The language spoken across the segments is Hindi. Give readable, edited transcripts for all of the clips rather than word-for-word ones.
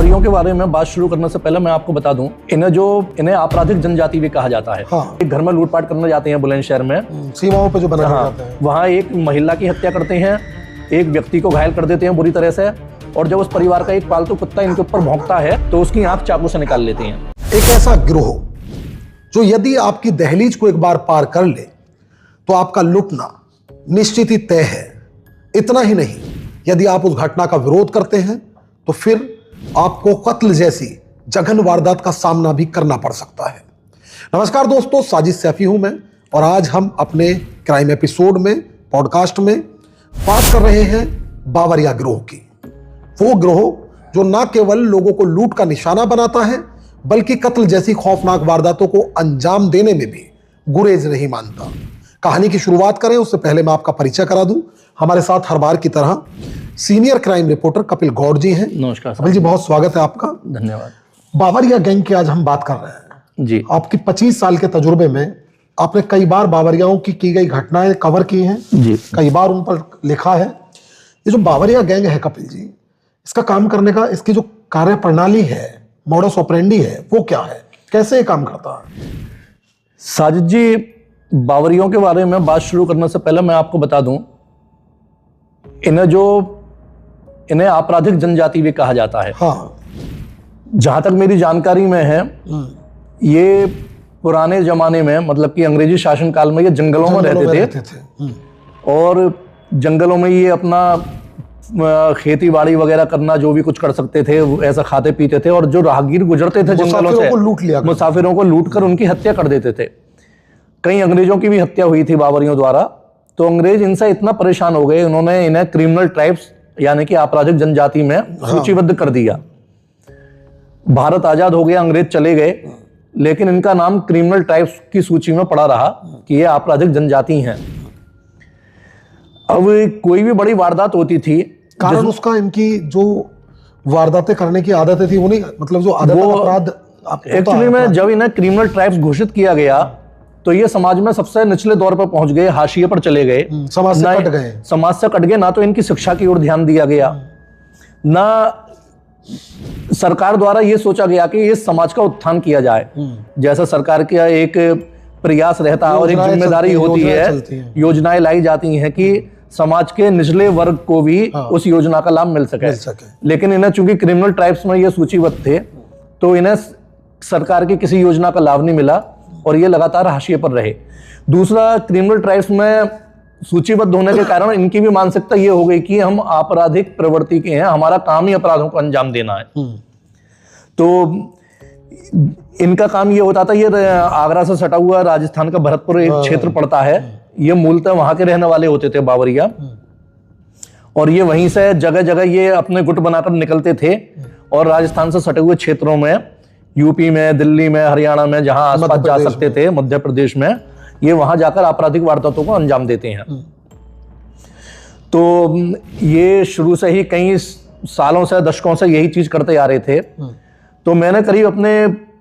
बावरियों के बारे में बात शुरू करने से पहले मैं आपको बता दूं, इन्हें आपराधिक जनजाति भी कहा जाता है। हाँ। एक घर में लूटपाट करने जाते हैं बुलंदशहर में, सीमाओं पे जो बनाया जाता है, वहाँ एक महिला की हत्या करते हैं, एक व्यक्ति को घायल कर देते हैं बुरी तरह से, और जब उस परिवार का एक पालतू कुत्ता इनके ऊपर भौंकता है तो उसकी आंख चाकू से निकाल लेते हैं। एक ऐसा गिरोह जो यदि आपकी दहलीज को एक बार पार कर ले तो आपका लुटना निश्चित ही तय है। इतना ही नहीं, यदि आप उस घटना का विरोध करते हैं तो फिर आपको कत्ल जैसी जघन्य वारदात का सामना भी करना पड़ सकता है। नमस्कार दोस्तों, साजिद सैफी हूं मैं, और आज हम अपने क्राइम एपिसोड में, पॉडकास्ट में बात कर रहे हैं बावरिया गिरोह की। वो गिरोह जो न केवल लोगों को लूट का निशाना बनाता है बल्कि कत्ल जैसी खौफनाक वारदातों को अंजाम देने में भी गुरेज नहीं मानता। कहानी की शुरुआत करें उससे पहले मैं आपका परिचय करा दूं। हमारे साथ हर बार की तरह senior crime reporter Kapil Gaur ji हैं। नमस्कार कपिल जी, बहुत स्वागत है आपका। धन्यवाद। बावरिया गैंग की आज हम बात कर रहे हैं जी। आपकी 25 साल के तजुर्बे में आपने कई बार बावरियाओं की गई घटनाएं कवर की हैं जी। कई बार उन पर लिखा है। ये जो बावरिया गैंग है कपिल जी, इसका काम करने का, इसकी जो कार्य प्रणाली है, मॉडस ऑपरेंडी है, वो क्या है, कैसे ये काम करता है? साजिद जी, बावरियों के बारे में बात शुरू करने से पहले मैं आपको बता दूं, इन्हें आपराधिक जनजाति भी कहा जाता है। हाँ। जहां तक मेरी जानकारी में है, ये पुराने जमाने में, मतलब कि अंग्रेजी शासन काल में, ये जंगलों में रहते थे। और जंगलों में ये अपना खेती बाड़ी वगैरह करना, जो भी कुछ कर सकते थे, ऐसा खाते पीते थे। और जो राहगीर गुजरते थे जंगलों से, मुसाफिरों को लूट कर उनकी हत्या कर देते थे। कई अंग्रेजों की भी हत्या हुई थी बावरियों द्वारा। तो अंग्रेज इनसे इतना परेशान हो गए, उन्होंने इन्हें क्रिमिनल ट्राइब्स यानी कि आपराधिक जनजाति में सूचीबद्ध कर दिया। भारत आजाद हो गया, अंग्रेज चले गए, लेकिन इनका नाम क्रिमिनल ट्राइब्स की सूची में पड़ा रहा कि ये आपराधिक जनजाति हैं। अब कोई भी बड़ी वारदात होती थी, कारण उसका इनकी जो वारदातें करने की आदतें थी, वो नहीं, मतलब जो आदत अपराध एक्चुअली में जब इन्हें क्रिमिनल ट्राइब्स घोषित किया गया तो ये समाज में सबसे निचले दौर पर पहुंच गए, हाशिए पर चले गए, समाज से कट गए। ना तो इनकी शिक्षा की ओर ध्यान दिया गया, ना सरकार द्वारा ये सोचा गया कि इस समाज का उत्थान किया जाए। जैसा सरकार का एक प्रयास रहता है और एक जिम्मेदारी होती है, योजनाएं लाई जाती हैं कि समाज के निचले वर्ग को भी उस योजना का लाभ मिल सके। लेकिन इन्हें चूंकि क्रिमिनल ट्राइब्स में ये सूचीबद्ध थे, तो इन्हें सरकार की किसी योजना का लाभ नहीं मिला और ये लगातार हाशिए पर रहे। दूसरा, क्रिमिनल ट्राइब्स में सूचीबद्ध होने के कारण इनकी भी मानसिकता ये हो गई कि हम आपराधिक प्रवृत्ति के हैं, हमारा काम ही अपराधों को अंजाम देना है। तो इनका काम ये होता था, ये आगरा से सटा हुआ राजस्थान का भरतपुर एक क्षेत्र पड़ता है, ये मूलतः वहां के रहने वाले होते थे बावरिया, और ये वहीं से जगह जगह ये अपने गुट बनाकर निकलते थे और राजस्थान से सटे हुए क्षेत्रों में, यूपी में, दिल्ली में, हरियाणा में, जहां आसपास जा सकते थे, मध्य प्रदेश में, ये वहां जाकर आपराधिक वारदातों को अंजाम देते हैं। तो ये शुरू से ही कई सालों से, दशकों से यही चीज करते आ रहे थे। तो मैंने करीब अपने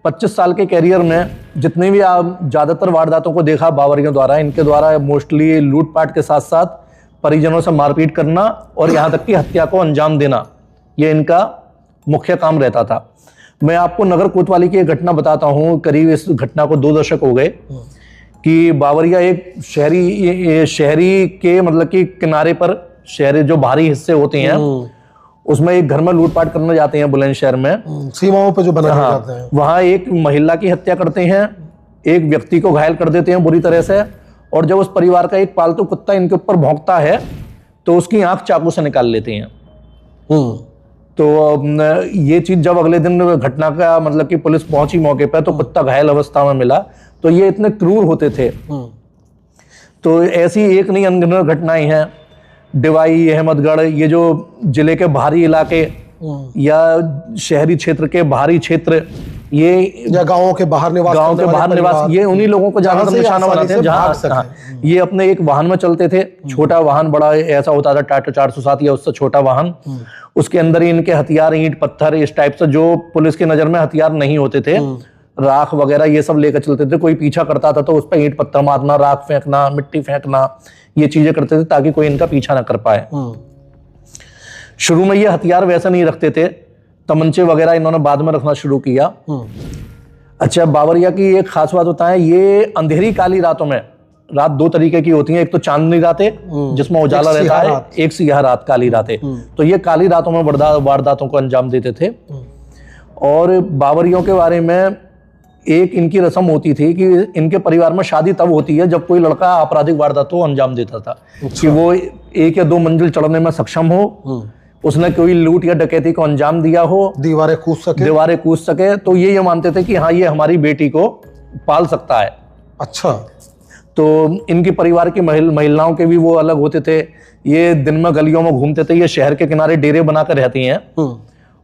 25 साल के कैरियर में जितने भी ज्यादातर वारदातों को देखा बावरियों द्वारा, इनके द्वारा मोस्टली लूटपाट के साथ साथ परिजनों से मारपीट करना और यहाँ तक कि हत्या को अंजाम देना, ये इनका मुख्य काम रहता था। मैं आपको नगर कोतवाली की एक घटना बताता हूँ। करीब इस घटना को 2 दशक हो गए कि बावरिया एक शहरी के, मतलब कि किनारे पर, शहरी जो बाहरी हिस्से होते हैं, उसमें एक घर में लूटपाट करने जाते हैं बुलंदशहर में, सीमाओं पे जो बनाया जाता है। वहां एक महिला की हत्या करते हैं, एक व्यक्ति को घायल कर देते हैं बुरी तरह से, और जब उस परिवार का एक पालतू कुत्ता इनके ऊपर भौंकता है तो उसकी आंख चाकू से निकाल लेते हैं। तो ये चीज जब अगले दिन घटना का, मतलब कि पुलिस पहुंची मौके पर, तो कुत्ता घायल अवस्था में मिला। तो ये इतने क्रूर होते थे। तो ऐसी एक नहीं अनगिनत घटनाएं हैं। डिवाई, अहमदगढ़, ये जो जिले के बाहरी इलाके या शहरी क्षेत्र के बाहरी क्षेत्र, ये गांवों के बाहर निवास, ये उन्हीं लोगों को ज्यादातर निशाना बनाते हैं जहां ये अपने एक वाहन में चलते थे। छोटा वाहन, बड़ा ऐसा होता था टाटा 407 या उससे छोटा वाहन, उसके अंदर ही इनके हथियार, ईंट पत्थर, इस टाइप से जो पुलिस की नजर में हथियार नहीं होते थे, राख वगैरह ये सब लेकर चलते थे। कोई पीछा करता था तो उस पर ईंट पत्थर मारना, राख फेंकना, मिट्टी फेंकना, ये चीजें करते थे ताकि कोई इनका पीछा ना कर पाए। शुरू में ये हथियार वैसा नहीं रखते थे, तमंचे वगैरह इन्होंने बाद में रखना शुरू किया। अच्छा, बावरिया की एक खास बात होता है, ये अंधेरी काली रातों में, रात दो तरीके की होती हैं, एक तो चांदनी रातें जिसमें उजाला रहता है, एक सियाह रात, काली रातें। तो ये काली रातों में वारदातों को अंजाम देते थे। और बावरियों के बारे में एक इनकी रस्म होती थी कि इनके परिवार में शादी तब होती है जब कोई लड़का आपराधिक वारदातों को अंजाम देता था। कि वो 1 या 2 मंजिल चढ़ने में सक्षम हो, उसने कोई लूट या डकैती को अंजाम दिया हो, दीवारें कूद सके, तो ये मानते थे कि हाँ, ये हमारी बेटी को पाल सकता है। अच्छा। तो इनके परिवार की महिलाओं के भी वो अलग होते थे। ये दिन में गलियों में घूमते थे, ये शहर के किनारे डेरे बनाकर रहती हैं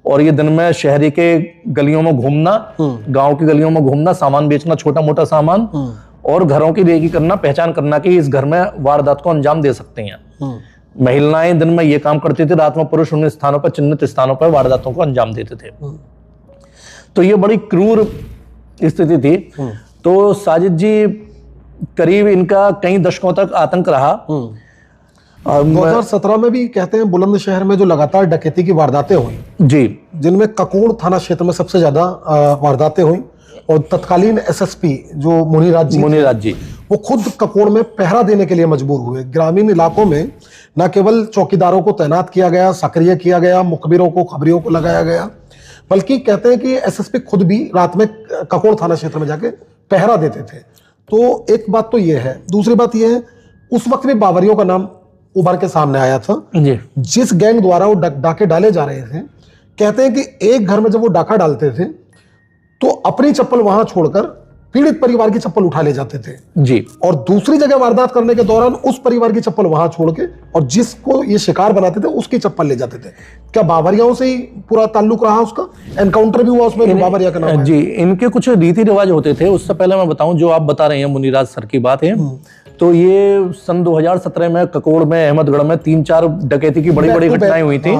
और ये दिन में शहरी के गलियों में घूमना, गांव की गलियों में घूमना, सामान बेचना, छोटा मोटा सामान, और घरों की रेकी करना, पहचान करना कि इस घर में वारदात को अंजाम दे सकते हैं। महिलाएं दिन में ये काम करती थी, रात में पुरुष उन स्थानों पर, चिन्हित स्थानों पर वारदातों को अंजाम देते थे। तो ये बड़ी क्रूर स्थिति थी। तो साजिद जी, करीब इनका कई दशकों तक आतंक रहा। 2017 में भी कहते हैं बुलंदशहर में जो लगातार डकैती की वारदातें हुई जी, जिनमें ककोड़ थाना क्षेत्र में सबसे ज्यादा वारदातें हुई, और तत्कालीन एसएसपी जो मुनिराज जी वो खुद ककोड़ में पहरा देने के लिए मजबूर हुए। ग्रामीण इलाकों में न केवल चौकीदारों को तैनात किया गया, सक्रिय किया गया, मुखबिरों को, खबरियों को लगाया गया, बल्कि कहते हैं कि एसएसपी खुद भी रात में ककोड़ थाना क्षेत्र में जाके पहरा देते थे। तो एक बात तो ये है। दूसरी बात ये है, उस वक्त भी बावरियों का नाम उभर के सामने आया था जी। जिस गैंग द्वारा वो डाके डाले जा रहे थे, कहते हैं कि एक घर में जब वो डाका डालते थे तो अपनी चप्पल वहां छोड़कर पीड़ित परिवार की चप्पल उठा ले जाते थे जी, और दूसरी जगह वारदात करने के दौरान उस परिवार की चप्पल वहां छोड़ के और जिसको ये शिकार बनाते थे उसकी चप्पल ले जाते थे। क्या बावरियाओं से ही पूरा ताल्लुक रहा? उसका एनकाउंटर भी हुआ उसमें बावरिया का नाम जी। इनके कुछ रीति रिवाज होते थे। उससे पहले मैं बताऊं, जो आप बता रहे हैं मुनिराज सर की बात है, तो ये सन 2017 में ककोड़ में, अहमदगढ़ में 3-4 डकैती की बड़ी बड़ी घटनाएं हुई थी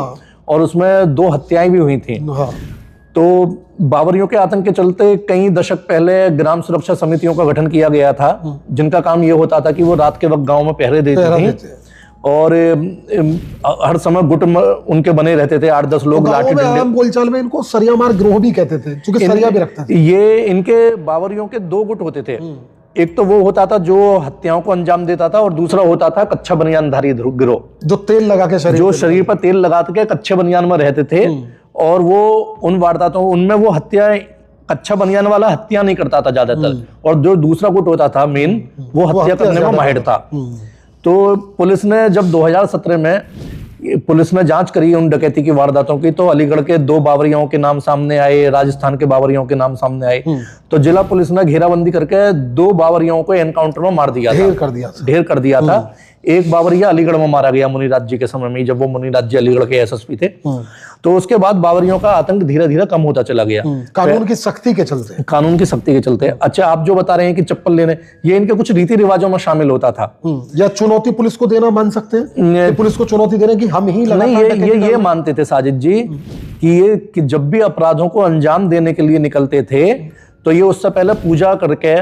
और उसमें 2 हत्याएं भी हुई थी। तो बावरियों के आतंक के चलते कई दशक पहले ग्राम सुरक्षा समितियों का गठन किया गया था, जिनका काम ये होता था कि वो रात के वक्त गांव में पहरे देती थी और हर समय गुट उनके बने रहते थे, 8-10 लोग लाठी डंडे। बोलचाल में इनको सरिया मार गिरोह भी कहते थे, क्योंकि सरिया भी रखते थे। ये इनके बावरियों के 2 गुट होते थे। एक तो वो होता था जो हत्याओं को अंजाम देता था, और दूसरा होता था कच्चा बनियानधारी गिरोह, जो तेल लगा के शरीर पर तेल लगा के कच्चे बनियान में रहते थे। और वो उन वारदातों, उनमें वो हत्या, कच्चा बनियान वाला हत्या नहीं करता था ज्यादातर, और जो दूसरा गुट होता था मेन, वो हत्या करने में माहिर था। तो पुलिस ने जब 2017 में पुलिस ने जांच करी उन डकैती की वारदातों की, तो अलीगढ़ के 2 बावरियों के नाम सामने आए, राजस्थान के बावरियों के नाम सामने आए। तो जिला पुलिस ने घेराबंदी करके 2 बावरियों को एनकाउंटर में मार दिया, ढेर कर दिया था। एक बावरिया अलीगढ़ में मारा गया मुनिराज जी के समय में, जब वो मुनिराज जी अलीगढ़ के एसएसपी थे। तो उसके बाद बावरियों का आतंक धीरे धीरे कम होता चला गया, कानून की सख्ती के चलते। अच्छा, आप जो बता रहे हैं कि चप्पल लेने, ये इनके कुछ रीति रिवाजों में शामिल होता था। या चुनौती पुलिस को देना मान सकते हैं, पुलिस को चुनौती देने की हम ही ये मानते थे साजिद जी कि जब भी अपराधों को अंजाम देने के लिए निकलते थे तो ये उससे पहले पूजा करके,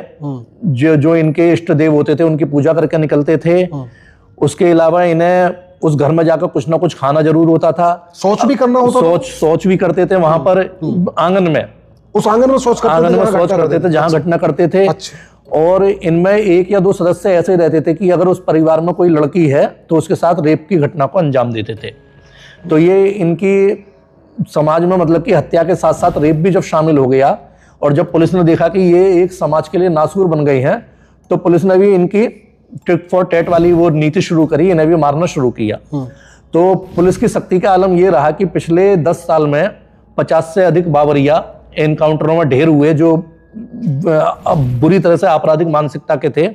जो इनके इष्ट देव होते थे उनकी पूजा करके निकलते थे। उसके अलावा इन्हें उस घर में जाकर कुछ ना कुछ खाना जरूर होता था, शौच भी करना होता, शौच भी करते थे वहां पर आंगन में, उस आंगन में शौच करते थे जहां घटना करते थे। और इनमें 1 या 2 सदस्य ऐसे रहते थे कि अगर उस परिवार में कोई लड़की है तो उसके साथ रेप की घटना को अंजाम देते थे। तो ये इनकी समाज में, मतलब कि हत्या के साथ साथ रेप भी जब शामिल हो गया, और जब पुलिस ने देखा कि ये एक समाज के लिए नासूर बन गई हैं, तो पुलिस ने भी इनकी टिट फॉर टैट वाली वो नीति शुरू करी, इन्हें भी मारना शुरू किया। तो पुलिस की सख्ती का आलम ये रहा कि पिछले 10 साल में 50 से अधिक बावरिया एनकाउंटरों में ढेर हुए, जो बुरी तरह से आपराधिक मानसिकता के थे।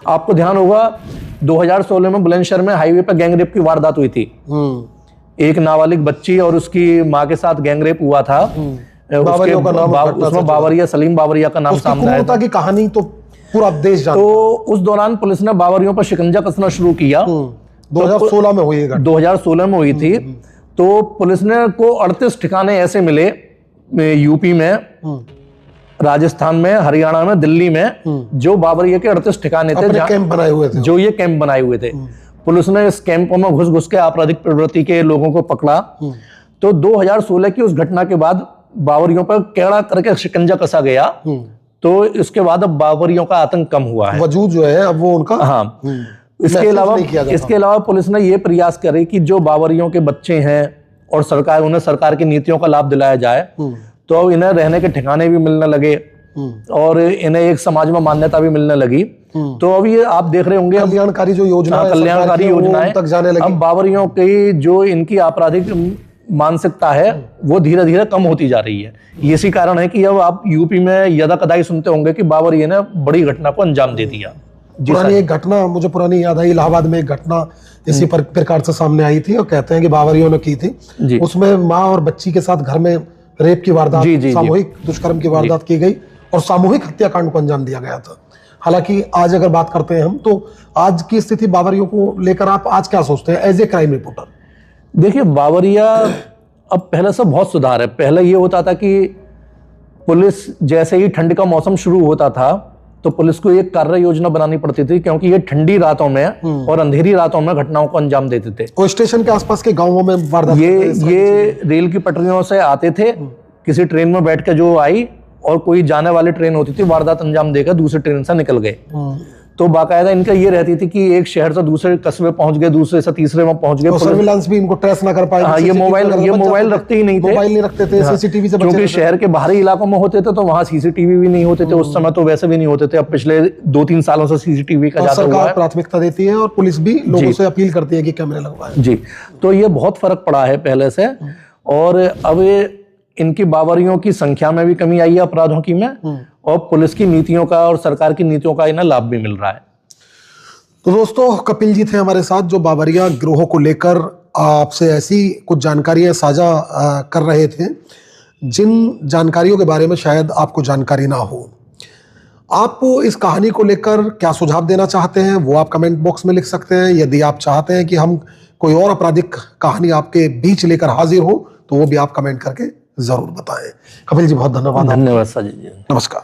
आपको ध्यान होगा 2016 में बुलंदशहर में हाईवे पर गैंगरेप की वारदात हुई थी। एक नाबालिग बच्ची और उसकी मां के साथ गैंगरेप हुआ था। उसमें बावरिया, सलीम बावरिया का नाम सामने आया की कहानी तो पूरा देश जानता। तो उस दौरान पुलिस ने बावरियों पर शिकंजा कसना शुरू किया। 2016 में हुई, 2016 में हुई थी। तो पुलिस ने को 38 ठिकाने ऐसे मिले यूपी में, राजस्थान में, हरियाणा में, दिल्ली में, जो बावरिया के 38 ठिकाने थे, कैंप बनाए हुए थे, जो ये कैंप बनाए हुए थे। पुलिस ने इस कैंपों में घुस घुस के आपराधिक प्रवृत्ति के लोगों को पकड़ा। तो 2016 की उस घटना के बाद बावरियों पर कैड़ा करके शिकंजा कसा गया। तो इसके बाद अब बावरियों का आतंक कम हुआ है, वजूद जो है अब वो उनका हाँ। इसके अलावा पुलिस ने ये प्रयास करे कि जो बावरियों के बच्चे हैं और उन्हें सरकार की नीतियों का लाभ दिलाया जाए, तो इन्हें रहने के ठिकाने भी मिलने लगे और इन्हें एक समाज में मान्यता भी मिलने लगी। तो अब ये आप देख रहे होंगे कल्याणकारी जो योजना, कल्याणकारी योजनाएं तक जाने लगी। अब बावरियों की जो इनकी आपराधिक मानसिकता है वो धीरे धीरे कम होती जा रही है। इसी कारण है कि अब आप यूपी में यदा कदाई सुनते होंगे कि बावरिये ने बड़ी घटना को अंजाम दे दिया। पुरानी एक घटना मुझे पुरानी याद आई, इलाहाबाद में एक घटना इसी प्रकार से सामने आई थी और कहते हैं कि बावरियों ने की थी। उसमें माँ और बच्ची के साथ घर में रेप की वारदात, सामूहिक दुष्कर्म की वारदात की गई और सामूहिक हत्याकांड को अंजाम दिया गया था। हालांकि आज अगर बात करते हैं हम, तो आज की स्थिति बावरियों को लेकर आप आज क्या सोचते हैं एज ए क्राइम रिपोर्टर? देखिए, बावरिया अब पहले से बहुत सुधार है। पहले ये होता था कि पुलिस जैसे ही ठंड का मौसम शुरू होता था तो पुलिस को एक कार्य योजना बनानी पड़ती थी, क्योंकि ये ठंडी रातों में और अंधेरी रातों में घटनाओं को अंजाम देते थे। वो स्टेशन के आसपास के गांवों में वारदात, ये रेल की पटरियों से आते थे, किसी ट्रेन में बैठ के जो आई और कोई जाने वाली ट्रेन होती थी, वारदात अंजाम देकर दूसरी ट्रेन से निकल गए। तो बाकायदा इनका ये रहती थी कि एक शहर से दूसरे कस्बे पहुंच गए, दूसरे से तीसरे में पहुंच गए। सर्विलांस भी इनको ट्रेस ना कर पाए। हाँ, ये मोबाइल रखते ही नहीं थे, मोबाइल नहीं रखते थे, सीसीटीवी से क्योंकि शहर के बाहरी इलाकों में होते थे तो वहां सीसीटीवी भी नहीं होते थे। उस समय तो वैसे भी नहीं होते थे। अब पिछले 2-3 सालों से सीसीटीवी का ज्यादा हुआ है। सरकार प्राथमिकता देती है और पुलिस भी लोगों से अपील करती है कि कैमरे लगवाएं। जी, तो ये बहुत फर्क पड़ा है पहले से। और अब इनकी बावरियों की संख्या में भी कमी आई है, अपराधों की में, और पुलिस की नीतियों का और सरकार की नीतियों का इन्हें लाभ भी मिल रहा है। तो दोस्तों, कपिल जी थे हमारे साथ जो बावरिया गिरोह को लेकर आपसे ऐसी कुछ जानकारियां साझा कर रहे थे जिन जानकारियों के बारे में शायद आपको जानकारी ना हो। आप इस कहानी को लेकर क्या सुझाव देना चाहते हैं वो आप कमेंट बॉक्स में लिख सकते हैं। यदि आप चाहते हैं कि हम कोई और आपराधिक कहानी आपके बीच लेकर हाजिर हो तो वो भी आप कमेंट करके जरूर बताएं। कपिल जी बहुत धन्यवाद। धन्यवाद साजिद जी, नमस्कार।